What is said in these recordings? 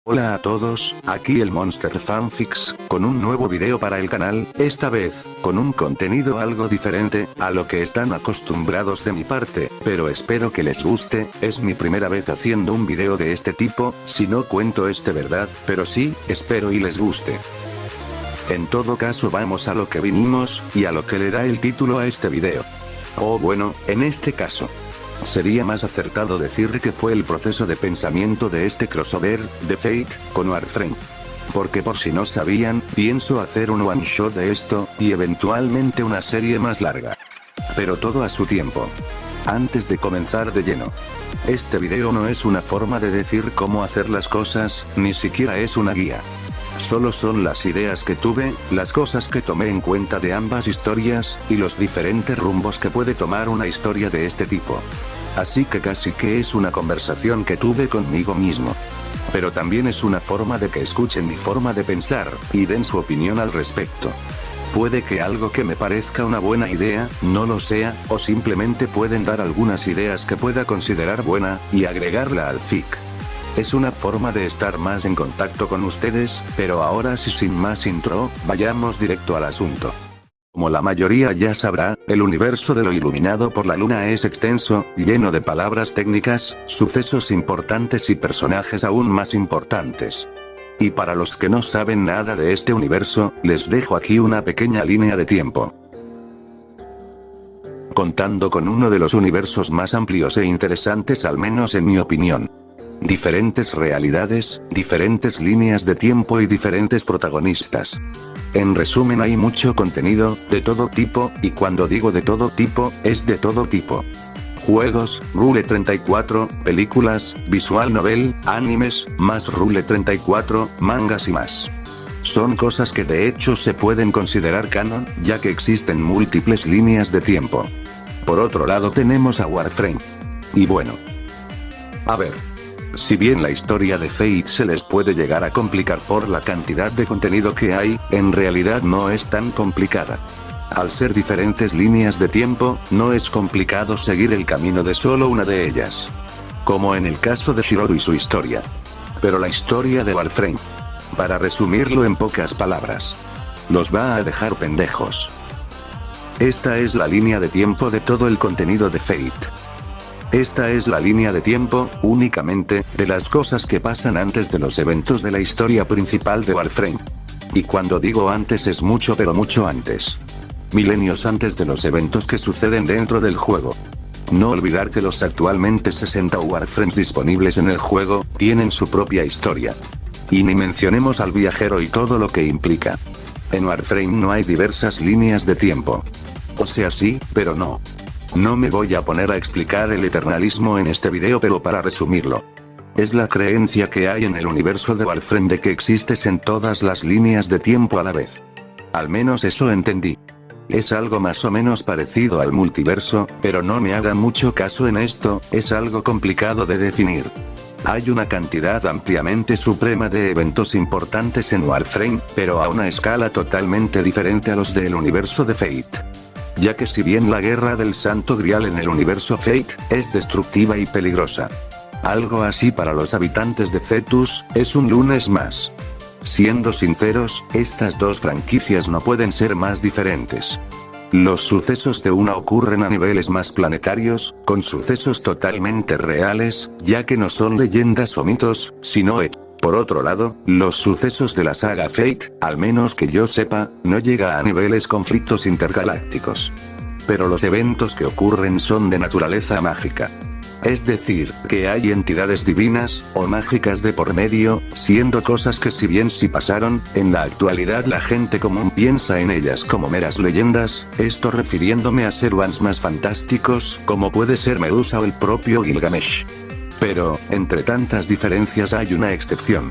Hola a todos, aquí el Monster Fanfics, con un nuevo video para el canal, esta vez, con un contenido algo diferente, a lo que están acostumbrados de mi parte, pero espero que les guste, es mi primera vez haciendo un video de este tipo, si no cuento verdad, pero sí, espero y les guste. En todo caso vamos a lo que vinimos, y a lo que le da el título a este video. O bueno, en este caso. Sería más acertado decir que fue el proceso de pensamiento de este crossover, de Fate, con Warframe. Porque por si no sabían, pienso hacer un one shot de esto, y eventualmente una serie más larga. Pero todo a su tiempo. Antes de comenzar de lleno. Este video no es una forma de decir cómo hacer las cosas, ni siquiera es una guía. Solo son las ideas que tuve, las cosas que tomé en cuenta de ambas historias, y los diferentes rumbos que puede tomar una historia de este tipo. Así que casi que es una conversación que tuve conmigo mismo. Pero también es una forma de que escuchen mi forma de pensar, y den su opinión al respecto. Puede que algo que me parezca una buena idea, no lo sea, o simplemente pueden dar algunas ideas que pueda considerar buena, y agregarla al fic. Es una forma de estar más en contacto con ustedes, pero ahora sí, sin más intro, vayamos directo al asunto. Como la mayoría ya sabrá, el universo de lo iluminado por la luna es extenso, lleno de palabras técnicas, sucesos importantes y personajes aún más importantes. Y para los que no saben nada de este universo, les dejo aquí una pequeña línea de tiempo. Contando con uno de los universos más amplios e interesantes, al menos en mi opinión. Diferentes realidades, diferentes líneas de tiempo y diferentes protagonistas. En resumen, hay mucho contenido, de todo tipo, y cuando digo de todo tipo, es de todo tipo. Juegos, Rule 34, películas, visual novel, animes, más Rule 34, mangas y más. Son cosas que de hecho se pueden considerar canon, ya que existen múltiples líneas de tiempo. Por otro lado tenemos a Warframe. Y bueno. A ver. Si bien la historia de Fate se les puede llegar a complicar por la cantidad de contenido que hay, en realidad no es tan complicada. Al ser diferentes líneas de tiempo, no es complicado seguir el camino de solo una de ellas. Como en el caso de Shiroro y su historia. Pero la historia de Warframe. Para resumirlo en pocas palabras. Los va a dejar pendejos. Esta es la línea de tiempo de todo el contenido de Fate. Esta es la línea de tiempo, únicamente, de las cosas que pasan antes de los eventos de la historia principal de Warframe. Y cuando digo antes es mucho, pero mucho antes. Milenios antes de los eventos que suceden dentro del juego. No olvidar que los actualmente 60 Warframes disponibles en el juego, tienen su propia historia. Y ni mencionemos al viajero y todo lo que implica. En Warframe no hay diversas líneas de tiempo. O sea, sí, pero no. No me voy a poner a explicar el eternalismo en este video, pero para resumirlo. Es la creencia que hay en el universo de Warframe de que existes en todas las líneas de tiempo a la vez. Al menos eso entendí. Es algo más o menos parecido al multiverso, pero no me hagan mucho caso en esto, es algo complicado de definir. Hay una cantidad ampliamente suprema de eventos importantes en Warframe, pero a una escala totalmente diferente a los del universo de Fate. Ya que si bien la guerra del Santo Grial en el universo Fate, es destructiva y peligrosa. Algo así para los habitantes de Cetus, es un lunes más. Siendo sinceros, estas dos franquicias no pueden ser más diferentes. Los sucesos de una ocurren a niveles más planetarios, con sucesos totalmente reales, ya que no son leyendas o mitos, sino hechos. Por otro lado, los sucesos de la saga Fate, al menos que yo sepa, no llega a niveles conflictos intergalácticos. Pero los eventos que ocurren son de naturaleza mágica. Es decir, que hay entidades divinas, o mágicas de por medio, siendo cosas que si bien sí pasaron, en la actualidad la gente común piensa en ellas como meras leyendas, esto refiriéndome a ser ones más fantásticos, como puede ser Medusa o el propio Gilgamesh. Pero, entre tantas diferencias hay una excepción.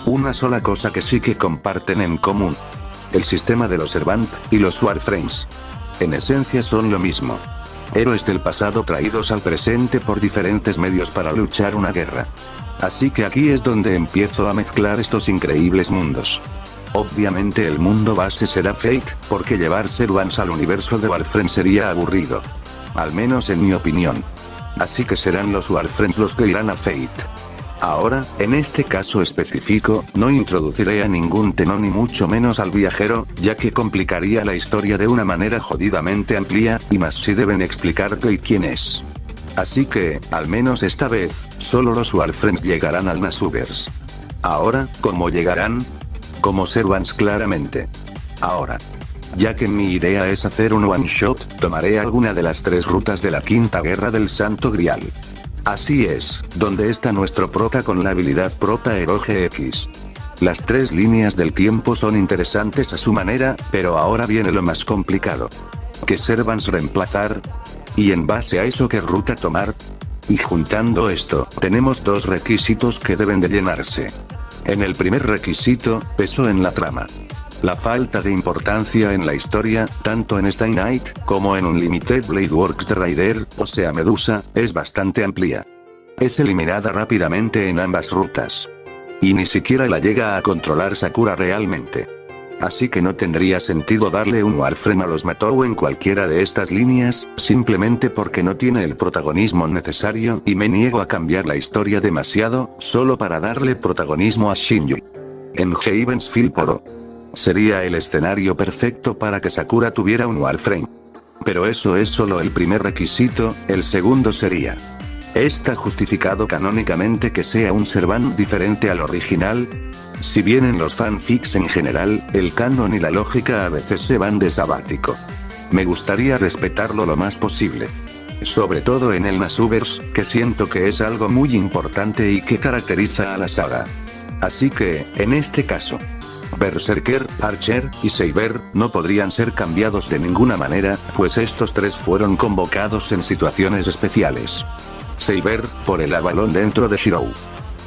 Una sola cosa que sí que comparten en común. El sistema de los Servant, y los Warframes. En esencia son lo mismo. Héroes del pasado traídos al presente por diferentes medios para luchar una guerra. Así que aquí es donde empiezo a mezclar estos increíbles mundos. Obviamente el mundo base será Fate, porque llevar Servants al universo de Warframe sería aburrido. Al menos en mi opinión. Así que serán los Warframes los que irán a Fate. Ahora, en este caso específico, no introduciré a ningún tenor ni mucho menos al viajero, ya que complicaría la historia de una manera jodidamente amplia, y más si deben explicar qué y quién es. Así que, al menos esta vez, solo los Warframes llegarán al Masuverse. Ahora, ¿cómo llegarán? Como servants claramente. Ahora, ya que mi idea es hacer un one shot, tomaré alguna de las 3 rutas de la quinta guerra del Santo Grial. Así es, donde está nuestro prota con la habilidad Prota Hero GX. Las 3 líneas del tiempo son interesantes a su manera, pero ahora viene lo más complicado. ¿Qué servants reemplazar? Y en base a eso, ¿qué ruta tomar? Y juntando esto, tenemos 2 requisitos que deben de llenarse. En el primer requisito, peso en la trama. La falta de importancia en la historia, tanto en Stay Night, como en Unlimited Blade Works de Raider, o sea Medusa, es bastante amplia. Es eliminada rápidamente en ambas rutas. Y ni siquiera la llega a controlar Sakura realmente. Así que no tendría sentido darle un Warframe a los Matou en cualquiera de estas líneas, simplemente porque no tiene el protagonismo necesario y me niego a cambiar la historia demasiado, solo para darle protagonismo a Shinju. En Haven's Field Poro. Sería el escenario perfecto para que Sakura tuviera un Warframe. Pero eso es solo el primer requisito, el segundo sería: ¿está justificado canónicamente que sea un servant diferente al original? Si bien en los fanfics en general, el canon y la lógica a veces se van de sabático. Me gustaría respetarlo lo más posible. Sobre todo en el Masuverse, que siento que es algo muy importante y que caracteriza a la saga. Así que, en este caso, Berserker, Archer y Saber no podrían ser cambiados de ninguna manera, pues estos 3 fueron convocados en situaciones especiales. Saber, por el Avalon dentro de Shirou.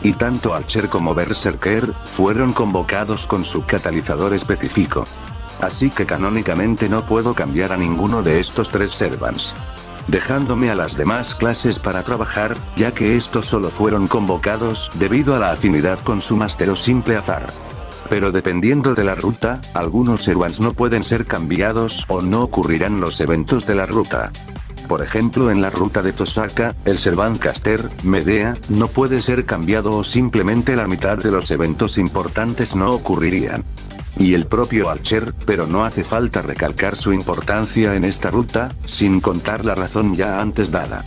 Y tanto Archer como Berserker fueron convocados con su catalizador específico. Así que canónicamente no puedo cambiar a ninguno de estos 3 servants. Dejándome a las demás clases para trabajar, ya que estos solo fueron convocados debido a la afinidad con su máster o simple azar. Pero dependiendo de la ruta, algunos servants no pueden ser cambiados o no ocurrirán los eventos de la ruta. Por ejemplo, en la ruta de Tosaka, el servant caster, Medea, no puede ser cambiado o simplemente la mitad de los eventos importantes no ocurrirían. Y el propio Archer, pero no hace falta recalcar su importancia en esta ruta, sin contar la razón ya antes dada.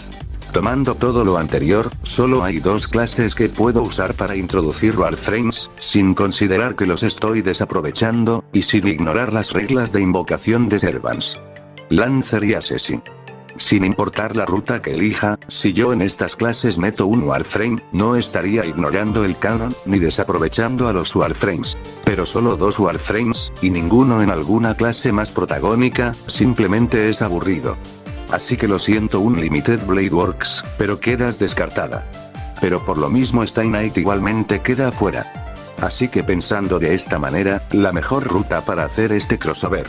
Tomando todo lo anterior, solo hay 2 clases que puedo usar para introducir Warframes, sin considerar que los estoy desaprovechando, y sin ignorar las reglas de invocación de servants. Lancer y Assassin. Sin importar la ruta que elija, si yo en estas clases meto un Warframe, no estaría ignorando el canon, ni desaprovechando a los Warframes. Pero solo 2 Warframes, y ninguno en alguna clase más protagónica, simplemente es aburrido. Así que lo siento Unlimited Blade Works, pero quedas descartada. Pero por lo mismo Stay Night igualmente queda afuera. Así que pensando de esta manera, la mejor ruta para hacer este crossover,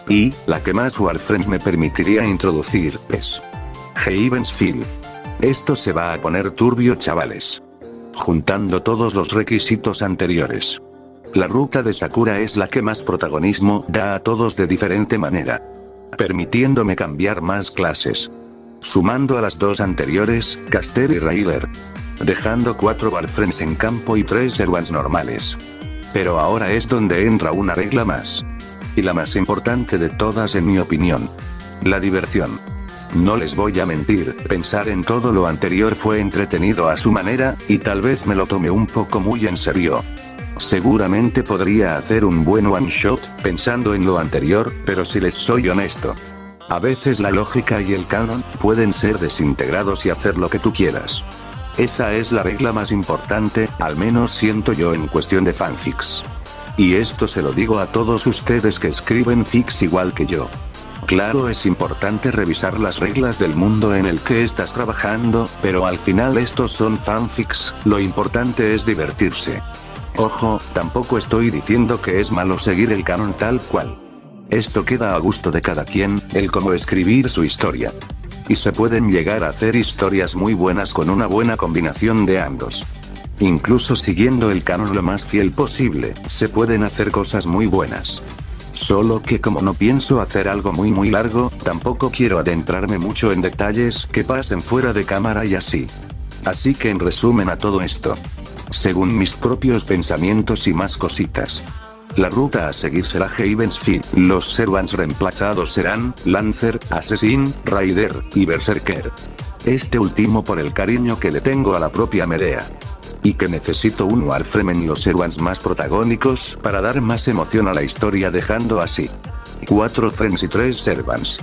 y la que más Warframes me permitiría introducir, es Haven's Field. Esto se va a poner turbio, chavales. Juntando todos los requisitos anteriores, la ruta de Sakura es la que más protagonismo da a todos de diferente manera, permitiéndome cambiar más clases. Sumando a las 2 anteriores, Caster y Raider. Dejando 4 Warframes en campo y 3 servants normales. Pero ahora es donde entra una regla más. Y la más importante de todas en mi opinión. La diversión. No les voy a mentir, pensar en todo lo anterior fue entretenido a su manera, y tal vez me lo tomé un poco muy en serio. Seguramente podría hacer un buen one shot, pensando en lo anterior, pero si les soy honesto, a veces la lógica y el canon pueden ser desintegrados y hacer lo que tú quieras. Esa es la regla más importante, al menos siento yo en cuestión de fanfics. Y esto se lo digo a todos ustedes que escriben fics igual que yo. Claro, es importante revisar las reglas del mundo en el que estás trabajando, pero al final estos son fanfics, lo importante es divertirse. Ojo, tampoco estoy diciendo que es malo seguir el canon tal cual. Esto queda a gusto de cada quien, el cómo escribir su historia. Y se pueden llegar a hacer historias muy buenas con una buena combinación de ambos. Incluso siguiendo el canon lo más fiel posible, se pueden hacer cosas muy buenas. Solo que como no pienso hacer algo muy largo, tampoco quiero adentrarme mucho en detalles que pasen fuera de cámara y así. Así que en resumen a todo esto, según mis propios pensamientos y más cositas. La ruta a seguir será Havensfield. Los Servants reemplazados serán Lancer, Assassin, Raider y Berserker. Este último por el cariño que le tengo a la propia Medea. Y que necesito un Warframe en los Servants más protagónicos para dar más emoción a la historia, dejando así 4 Friends y 3 Servants.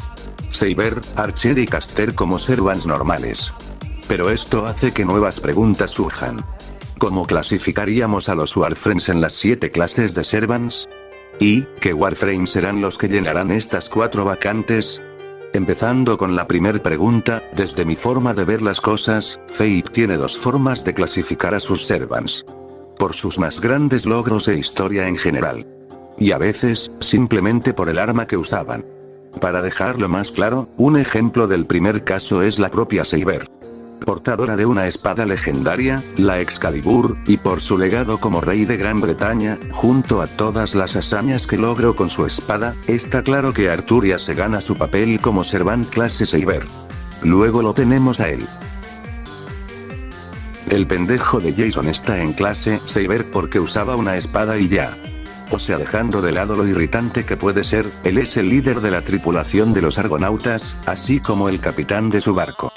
Saber, Archer y Caster como Servants normales. Pero esto hace que nuevas preguntas surjan. ¿Cómo clasificaríamos a los Warframes en las 7 clases de Servants? ¿Y qué Warframes serán los que llenarán estas 4 vacantes? Empezando con la primer pregunta, desde mi forma de ver las cosas, Fate tiene 2 formas de clasificar a sus Servants. Por sus más grandes logros e historia en general. Y a veces, simplemente por el arma que usaban. Para dejarlo más claro, un ejemplo del primer caso es la propia Saber. Portadora de una espada legendaria, la Excalibur, y por su legado como rey de Gran Bretaña, junto a todas las hazañas que logró con su espada, está claro que Arturia se gana su papel como Servant clase Saber. Luego lo tenemos a él. El pendejo de Jason está en clase Saber porque usaba una espada y ya. O sea, dejando de lado lo irritante que puede ser, él es el líder de la tripulación de los Argonautas, así como el capitán de su barco.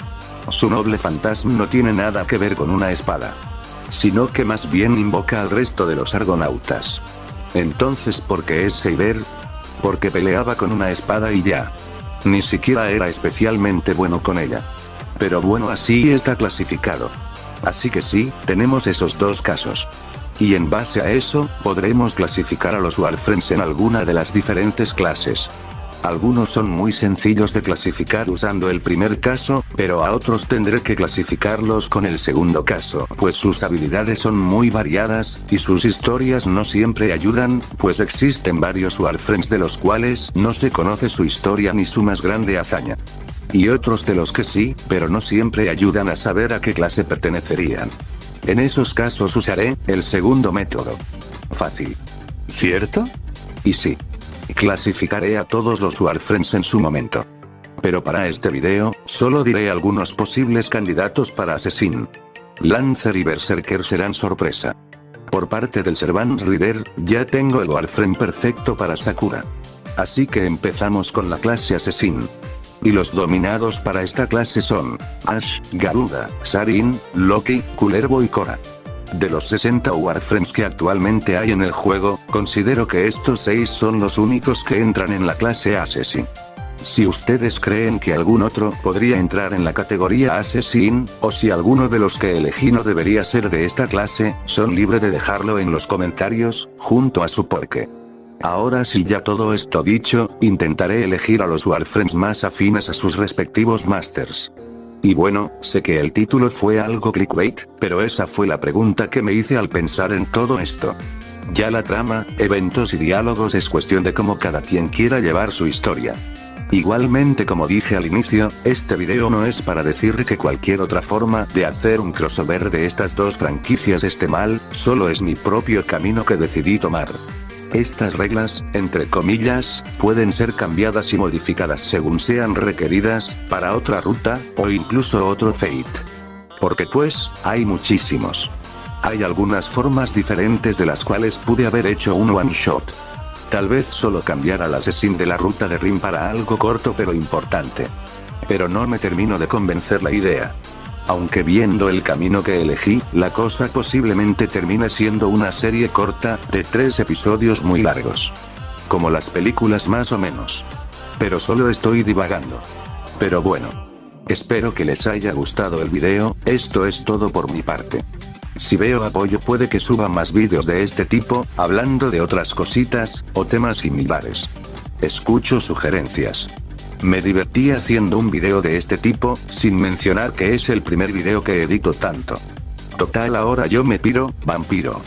Su noble fantasma no tiene nada que ver con una espada. Sino que más bien invoca al resto de los Argonautas. Entonces, ¿por qué es Saber? Porque peleaba con una espada y ya. Ni siquiera era especialmente bueno con ella. Pero bueno, así está clasificado. Así que sí, tenemos esos 2 casos. Y en base a eso, podremos clasificar a los Warframes en alguna de las diferentes clases. Algunos son muy sencillos de clasificar usando el primer caso, pero a otros tendré que clasificarlos con el segundo caso, pues sus habilidades son muy variadas, y sus historias no siempre ayudan, pues existen varios Warframes de los cuales no se conoce su historia ni su más grande hazaña. Y otros de los que sí, pero no siempre ayudan a saber a qué clase pertenecerían. En esos casos usaré el segundo método. Fácil. ¿Cierto? Y sí. Clasificaré a todos los Warframes en su momento. Pero para este video, solo diré algunos posibles candidatos para Assassin. Lancer y Berserker serán sorpresa. Por parte del Servant Reader, ya tengo el Warframe perfecto para Sakura. Así que empezamos con la clase Assassin. Y los dominados para esta clase son Ash, Garuda, Sarin, Loki, Kullervo y Korra. De los 60 Warframes que actualmente hay en el juego, considero que estos 6 son los únicos que entran en la clase Assassin. Si ustedes creen que algún otro podría entrar en la categoría Assassin, o si alguno de los que elegí no debería ser de esta clase, son libres de dejarlo en los comentarios, junto a su porqué. Ahora sí, ya todo esto dicho, intentaré elegir a los Warframes más afines a sus respectivos masters. Y bueno, sé que el título fue algo clickbait, pero esa fue la pregunta que me hice al pensar en todo esto. Ya la trama, eventos y diálogos es cuestión de cómo cada quien quiera llevar su historia. Igualmente, como dije al inicio, este video no es para decir que cualquier otra forma de hacer un crossover de estas 2 franquicias esté mal, solo es mi propio camino que decidí tomar. Estas reglas, entre comillas, pueden ser cambiadas y modificadas según sean requeridas, para otra ruta, o incluso otro Fate. Porque pues, hay muchísimos. Hay algunas formas diferentes de las cuales pude haber hecho un one shot. Tal vez solo cambiar al Assassin de la ruta de Rim para algo corto pero importante. Pero no me termino de convencer la idea. Aunque viendo el camino que elegí, la cosa posiblemente termine siendo una serie corta, de 3 episodios muy largos. Como las películas más o menos. Pero solo estoy divagando. Pero bueno. Espero que les haya gustado el video, esto es todo por mi parte. Si veo apoyo puede que suba más vídeos de este tipo, hablando de otras cositas, o temas similares. Escucho sugerencias. Me divertí haciendo un video de este tipo, sin mencionar que es el primer video que edito tanto. Total, ahora yo me piro, vampiro.